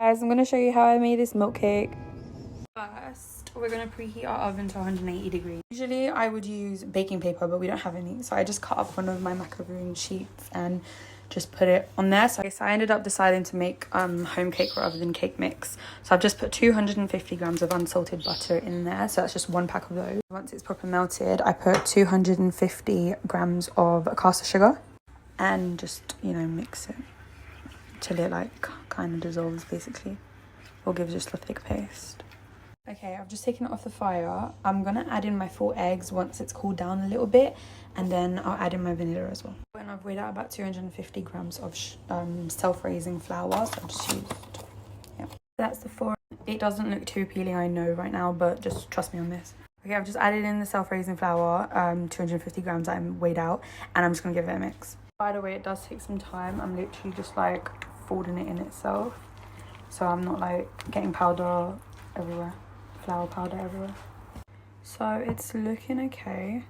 Guys, I'm going to show you how I made this milk cake. First, we're going to preheat our oven to 180 degrees. Usually I would use baking paper, but we don't have any. So I just cut up one of my macaroon sheets and just put it on there. So I ended up deciding to make home cake rather than cake mix. So I've just put 250 grams of unsalted butter in there. So that's just one pack of those. Once it's properly melted, I put 250 grams of caster sugar and just, you know, mix it till it like kind of dissolves basically, or gives just a thick paste. Okay, I've just taken it off the fire. I'm gonna add in my 4 eggs once it's cooled down a little bit, and then I'll add in my vanilla as well. And I've weighed out about 250 grams of self-raising flour, so I've just used, yeah. That's the 4. It doesn't look too appealing, I know right now, but just trust me on this. Okay, I've just added in the self-raising flour, 250 grams that I weighed out, and I'm just gonna give it a mix. By the way, it does take some time. I'm literally just like folding it in itself, so I'm not like getting powder everywhere, flour powder everywhere. So it's looking okay.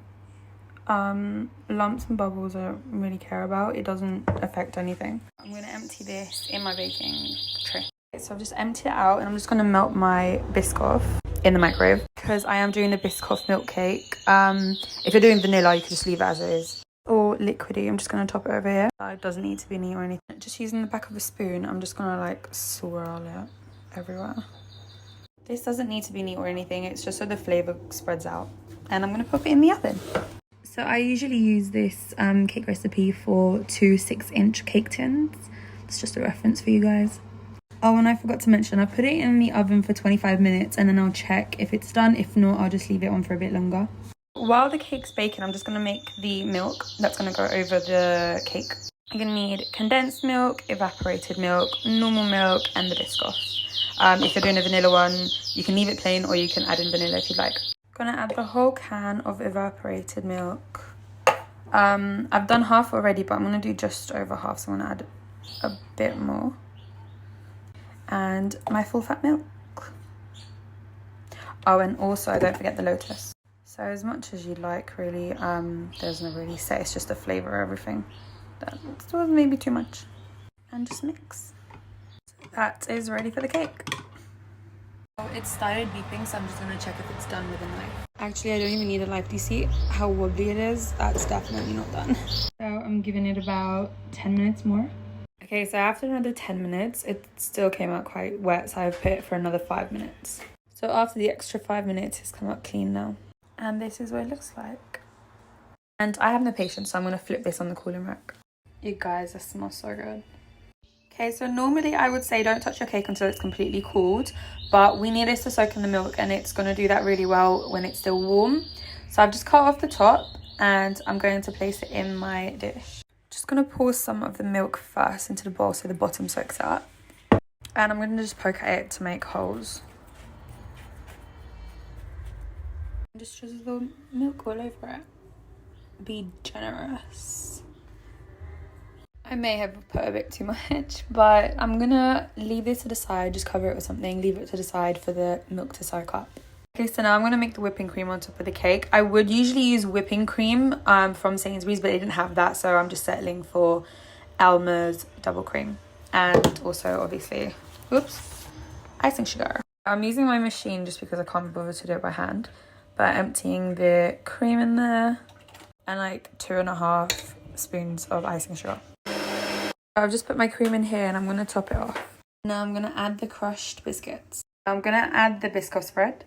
Lumps and bubbles I don't really care about. It doesn't affect anything. I'm gonna empty this in my baking tray. Okay, so I've just emptied it out, and I'm just gonna melt my Biscoff in the microwave because I am doing a Biscoff milk cake. If you're doing vanilla, you can just leave it as it is. Or liquidy. I'm just going to top it over here. It doesn't need to be neat or anything. Just using the back of a spoon, I'm just going to like swirl it everywhere. This doesn't need to be neat or anything. It's just so the flavour spreads out. And I'm going to pop it in the oven. So I usually use this cake recipe for 2 6-inch cake tins. It's just a reference for you guys. Oh, and I forgot to mention, I put it in the oven for 25 minutes and then I'll check if it's done. If not, I'll just leave it on for a bit longer. While the cake's baking, I'm just going to make the milk that's going to go over the cake. I'm going to need condensed milk, evaporated milk, normal milk, and the Biscoff. If you're doing a vanilla one, you can leave it plain or you can add in vanilla if you'd like. I'm going to add the whole can of evaporated milk. I've done half already, but I'm going to do just over half, so I'm going to add a bit more. And my full fat milk. Oh, and also don't forget the Lotus. So as much as you'd like, really, there's no really say, it's just the flavour of everything. That was maybe too much. And just mix. So that is ready for the cake. Oh, it started beeping, so I'm just going to check if it's done with a knife. Actually, I don't even need a knife. Do you see how wobbly it is? That's definitely not done. So I'm giving it about 10 minutes more. Okay, so after another 10 minutes, it still came out quite wet, so I've put it for another 5 minutes. So after the extra 5 minutes, it's come out clean now. And this is what it looks like. And I have no patience, so I'm going to flip this on the cooling rack. You guys, this smells so good. Okay, so normally I would say don't touch your cake until it's completely cooled. But we need this to soak in the milk, and it's going to do that really well when it's still warm. So I've just cut off the top, and I'm going to place it in my dish. Just going to pour some of the milk first into the bowl so the bottom soaks up. And I'm going to just poke at it to make holes. Just drizzle the milk all over it. Be generous. I may have put a bit too much, but I'm gonna leave this to the side, just cover it with something, leave it to the side for the milk to soak up. Okay, so now I'm gonna make the whipping cream on top of the cake. I would usually use whipping cream from Sainsbury's, but they didn't have that, so I'm just settling for Elmer's double cream. And also, obviously, icing sugar. I'm using my machine just because I can't be bothered to do it by hand. By emptying the cream in there and like 2.5 spoons of icing sugar. I've just put my cream in here and I'm going to top it off. Now I'm going to add the crushed biscuits. I'm going to add the Biscoff spread.